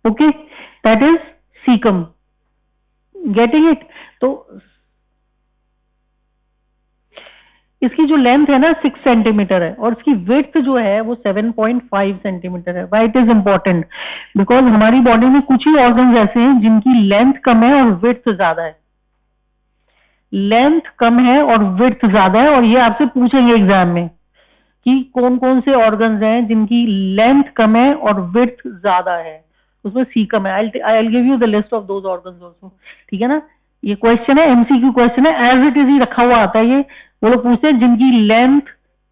Okay, that is caecum. Getting it? तो इसकी जो लेंथ है ना 6 सेंटीमीटर है और इसकी विड्थ जो है वो 7.5 सेंटीमीटर है। Why it is important? Because हमारी बॉडी में कुछ ही ऑर्गन्स ऐसे हैं जिनकी लेंथ कम है और विड्थ ज्यादा है। लेंथ कम है और विड्थ ज्यादा है, और ये आपसे पूछेंगे एग्जाम में कि कौन कौन से ऑर्गन्स हैं जिनकी लेंथ कम है और विड्थ ज्यादा है। उसमें सीकम है। I give you the list of those organs also. ठीक है ना? ये क्वेश्चन है, एमसीक्यू क्वेश्चन है, एज इट इज ही रखा हुआ आता है ये। वो लोग पूछते हैं जिनकी लेंथ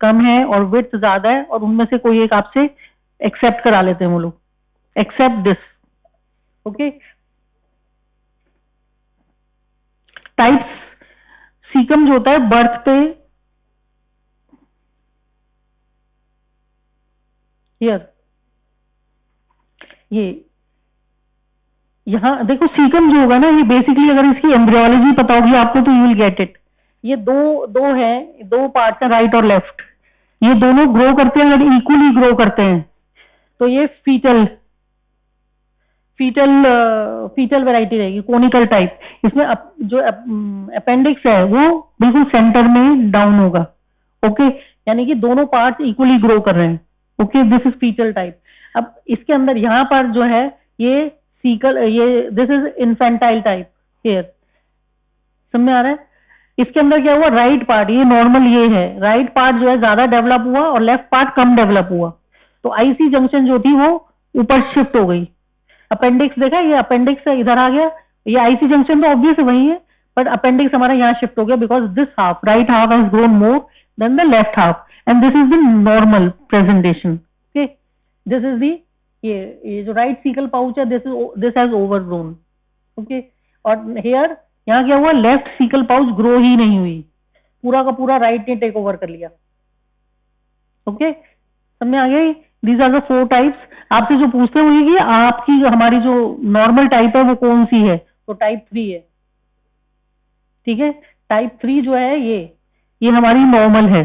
कम है और विड्थ ज्यादा है, और उनमें से कोई एक आपसे एक्सेप्ट करा लेते हैं वो लोग। Except this. Okay, types. Caecum जो होता है बर्थ पे, हियर ये यहाँ देखो, सीकम जो होगा ना ये बेसिकली, अगर इसकी एम्ब्रियोलॉजी पता होगी आपको तो यू विल गेट इट। ये दो दो है, दो पार्ट्स है, राइट और लेफ्ट। ये दोनों ग्रो करते हैं, अगर इक्वली ग्रो करते हैं तो ये फीटल फीटल फीटल वैरायटी रहेगी, कोनिकल टाइप। इसमें जो अपेंडिक्स है वो बिल्कुल सेंटर में डाउन होगा। ओके, यानी कि दोनों पार्ट्स इक्वली ग्रो कर रहे हैं। Okay, this is foetal type. अब इसके अंदर यहाँ पर जो है ये सीकल, ये this is infantile type. Here समझ में आ रहा है? इसके अंदर क्या हुआ, राइट पार्ट, ये नॉर्मल ये है, राइट पार्ट जो है ज्यादा डेवलप हुआ और लेफ्ट पार्ट कम डेवलप हुआ। तो आईसी जंक्शन जो थी वो ऊपर शिफ्ट हो गई। अपेंडिक्स देखा, ये अपेंडिक्स इधर आ गया, ये आईसी जंक्शन तो ऑब्वियस वही है, बट अपेंडिक्स हमारा यहाँ शिफ्ट हो गया because this half, right half has grown more than the left half, and this is the normal presentation. Okay, this is the, ये जो राइट सीकल पाउच है, this has over grown. Okay, और hair यहाँ क्या हुआ, left sickle pouch grow ही नहीं हुई, पूरा का पूरा राइट ने टेक ओवर कर लिया। ओके, समझ में आ गया? These are the 4 types. आपसे जो पूछते हुए कि आपकी हमारी जो नॉर्मल टाइप है वो कौन सी है, तो टाइप 3 है। ठीक है, टाइप 3 जो है ये हमारी नॉर्मल है।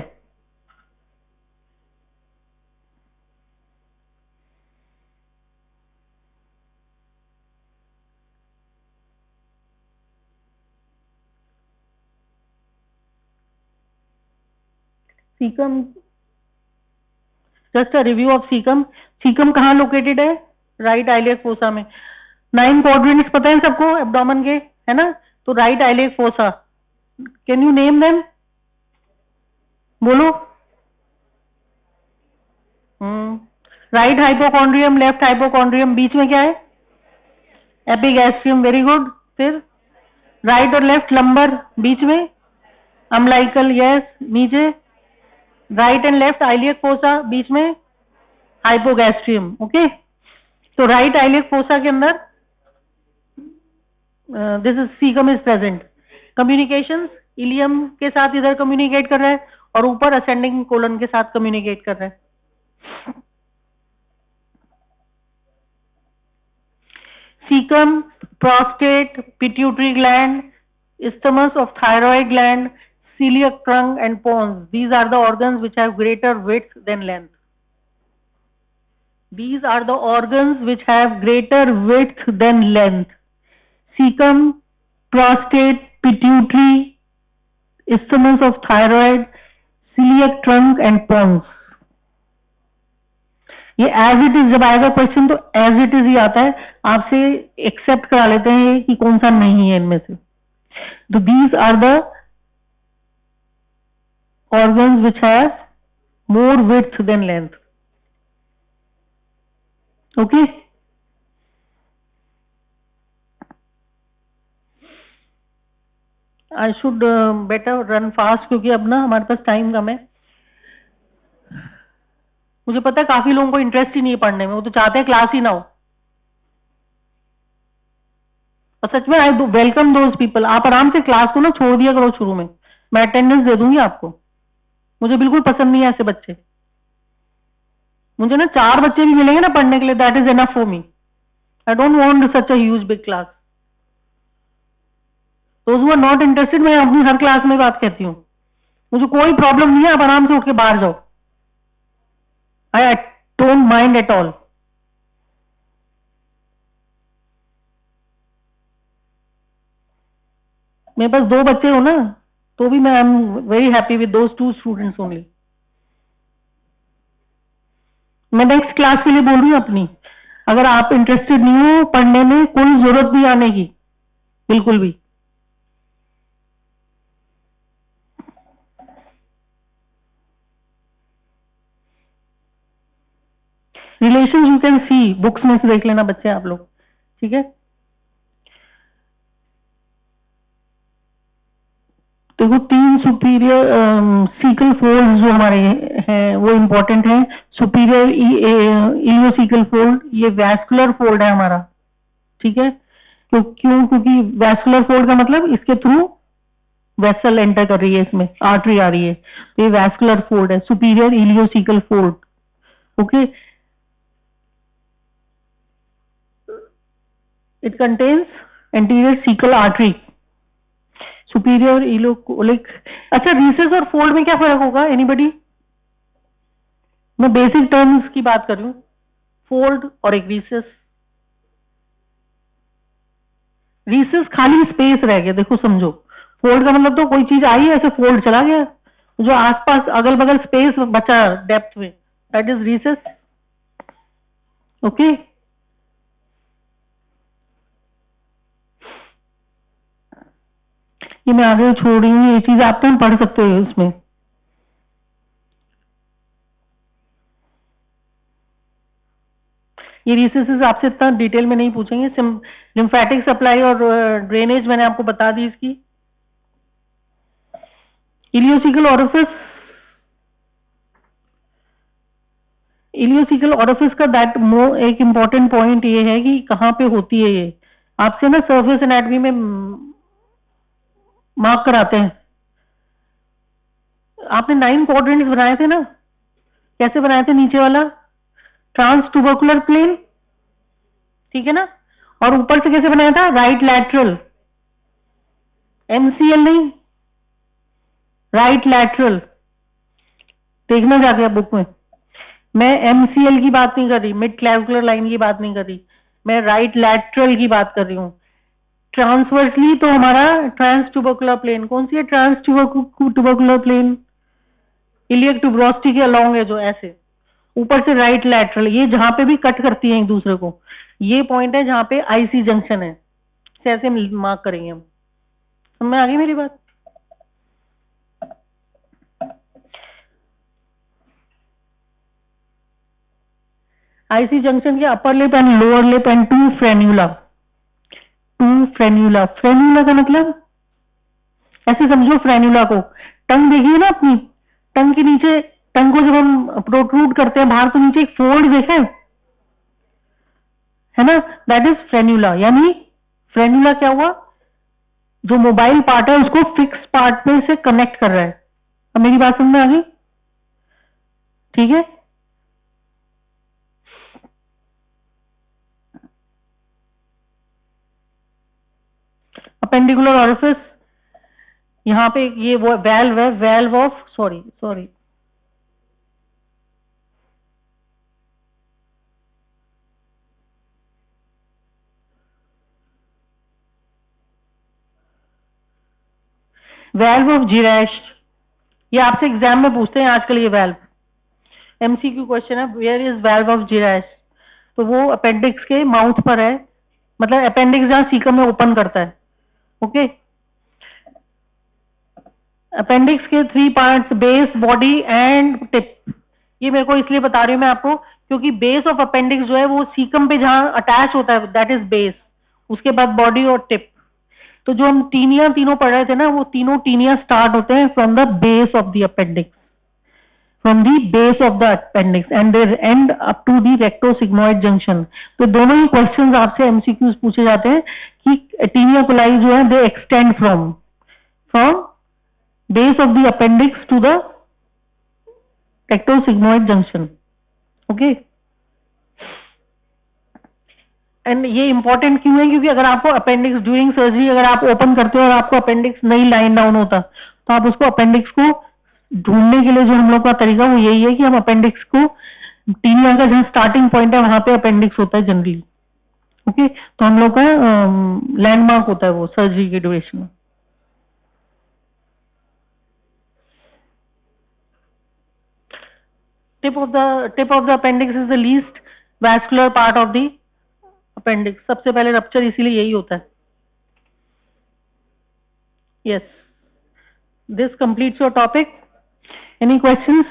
Caecum, just a review of caecum. Caecum कहाँ लोकेटेड है? राइट आइलियक फोसा में। 9 क्वाड्रेंट्स पता है सबको एब्डोमेन के, है ना? तो right iliac fossa, can you name them? बोलो। राइट हाइपोकॉन्ड्रियम, लेफ्ट हाइपोकॉन्ड्रियम, बीच में क्या है? Epigastrium, very good. फिर राइट और लेफ्ट लंबर, बीच में अम्लाइकल, यस। नीचे right and left iliac fossa, बीच में हाइपोगैस्ट्रियम, ओके। तो राइट आइलियक फोसा के अंदर this is caecum is present. Communications ileum के साथ इधर कम्युनिकेट कर रहा है और ऊपर असेंडिंग कोलन के साथ कम्युनिकेट कर रहा है। Caecum, prostate, pituitary gland, isthmus of thyroid gland, celiac trunk and pons. These are the organs which have greater width than length. These are the organs which have greater width than length. Cecum, prostate, pituitary, isthmus of thyroid, celiac trunk and pons. ये as it is जब आएगा question तो as it is he आता है, आपसे accept करा लेते हैं कि कौन सा नहीं है इनमें से। तो these are the organs which have more width than length. Okay? I should better run fast क्योंकि अब ना हमारे पास टाइम कम है। मुझे पता है काफी लोगों को इंटरेस्ट ही नहीं है पढ़ने में, वो तो चाहते हैं क्लास ही ना हो। और सच में आई वेलकम दोज पीपल। आप आराम से क्लास को ना छोड़ दिया करो शुरू में, मैं अटेंडेंस दे दूंगी आपको। मुझे बिल्कुल पसंद नहीं है ऐसे बच्चे। मुझे ना 4 बच्चे भी मिलेंगे ना पढ़ने के लिए, that is enough for me. I don't want such a huge big class. Those who are not interested, मैं अपनी हर क्लास में बात कहती हूँ, मुझे कोई प्रॉब्लम नहीं है, आप आराम से उठ के बाहर जाओ। I don't mind at all. मेरे पास 2 बच्चे हो ना, तो भी मैं I am very happy with those 2 students only. मैं नेक्स्ट क्लास के लिए बोल रही हूँ अपनी। अगर आप इंटरेस्टेड नहीं हो पढ़ने में, कोई जरूरत नहीं आने की, बिल्कुल भी। Relation you can see, books में से देख लेना बच्चे आप लोग, ठीक है। देखो 3 सुपीरियर सीकल फोल्ड जो हमारे हैं वो इंपॉर्टेंट है। सुपीरियर इलियोसीकल फोल्ड, ये वैस्कुलर फोल्ड है हमारा, ठीक है। तो क्यों? क्योंकि वैस्कुलर फोल्ड का मतलब इसके थ्रू वेसल एंटर कर रही है, इसमें आर्टरी आ रही है, तो ये वैस्कुलर फोल्ड है, superior ileocaecal fold, okay. It contains anterior caecal artery, superior ileocolic. अच्छा, रीसेस और फोल्ड में क्या फर्क होगा? एनीबडी? मैं बेसिक टर्म्स की बात कर रही हूँ, फोल्ड और एक रीसेस। रीसेस खाली स्पेस रह गया, देखो समझो। फोल्ड का मतलब तो कोई चीज आई है ऐसे फोल्ड चला गया, जो आसपास अगल बगल स्पेस बचा डेप्थ में, दैट इज रीसेस, ओके। ये मैं आगे छोड़ रही हूँ, ये चीज आप तो पढ़ सकते हो इसमें। ये रीसेस आपसे इतना डिटेल में नहीं पूछेंगे। लिम्फेटिक सप्लाई और ड्रेनेज मैंने आपको बता दी इसकी। इलियोसिकल ओरिफिस, इलियोसिकल ओरिफिस का दैट एक इंपॉर्टेंट पॉइंट ये है कि कहाँ पे होती है ये, आपसे ना सर्फेस एनाटॉमी में मार्क कराते हैं। आपने 9 क्वाड्रेंट्स बनाए थे ना, कैसे बनाए थे? नीचे वाला ट्रांस ट्यूबरकुलर प्लेन, ठीक है ना, और ऊपर से कैसे बनाया था? राइट लैटरल, एमसीएल नहीं, राइट लैटरल। देखना जाके बुक में, मैं एमसीएल की बात नहीं कर रही, मिड क्लैविकुलर लाइन की बात नहीं कर रही, मैं राइट लैटरल की बात कर रही हूँ। ट्रांसवर्सली तो हमारा ट्रांस ट्यूबरकुलर प्लेन, कौन सी है ट्रांस ट्यूबरकुलर प्लेन? इलियक ट्यूबरोस्टी के अलोंग है जो, ऐसे ऊपर से राइट लैटरल, ये जहां पे भी कट करती है एक दूसरे को, ये पॉइंट है जहां पे आईसी जंक्शन है, ऐसे मार्क करेंगे हम। समझ में आ गई मेरी बात? IC जंक्शन के upper lip and lower lip and two frenula. Frenula का मतलब ऐसे समझो, फ्रेन्यूला को टंग देखिए ना अपनी, टंग के नीचे, टंग को जब हम प्रोट्रूड करते हैं बाहर तो नीचे एक फोल्ड देखे है ना, दैट इज फ्रेन्यूला। यानी फ्रेन्यूला क्या हुआ, जो मोबाइल पार्ट है उसको फिक्स पार्ट में से कनेक्ट कर रहा है। अब मेरी बात समझ में आ गई? ठीक है। अपेंडिकुलर ऑरिफिस, यहाँ पे ये वो वैल्व है, valve of sorry valve of Gerlach. ये आपसे एग्जाम में पूछते हैं आजकल, ये वैल्व MCQ क्वेश्चन है, where is valve of Gerlach. तो वो अपेंडिक्स के माउथ पर है, मतलब अपेंडिक्स जहां सीकम में ओपन करता है। ओके, अपेंडिक्स के 3 parts, base, body and tip. ये मेरे को इसलिए बता रही हूँ मैं आपको क्योंकि बेस ऑफ अपेंडिक्स जो है वो सीकम पे जहां अटैच होता है, दैट इज बेस। उसके बाद बॉडी और टिप। तो जो हम टीनिया तीनों पढ़ रहे थे ना, वो तीनों टीनिया स्टार्ट होते हैं from the base of the appendix, from the base of the appendix and they end up to the rectosigmoid junction. तो दोनों ही क्वेश्चंस आपसे MCQs पूछे जाते हैं कि टीनिया कोलाई जो है they extend from base of the appendix to the rectosigmoid junction. Okay, and ये इंपॉर्टेंट क्यों है, क्योंकि अगर आपको अपेंडिक्स ड्यूरिंग सर्जरी अगर आप ओपन करते हो और आपको अपेंडिक्स नहीं लाइन डाउन होता, तो आप उसको अपेंडिक्स को ढूंढने के लिए जो हम लोग का तरीका वो यही है कि हम अपेंडिक्स को, टीनिया का जहां स्टार्टिंग पॉइंट है वहां पे अपेंडिक्स होता है जनरली। ओके, तो हम लोग का लैंडमार्क होता है वो सर्जरी के ड्यूरेशन में। Tip of the appendix is the least vascular part of the appendix. सबसे पहले रप्चर इसीलिए यही होता है। Yes, this completes your topic. Any questions?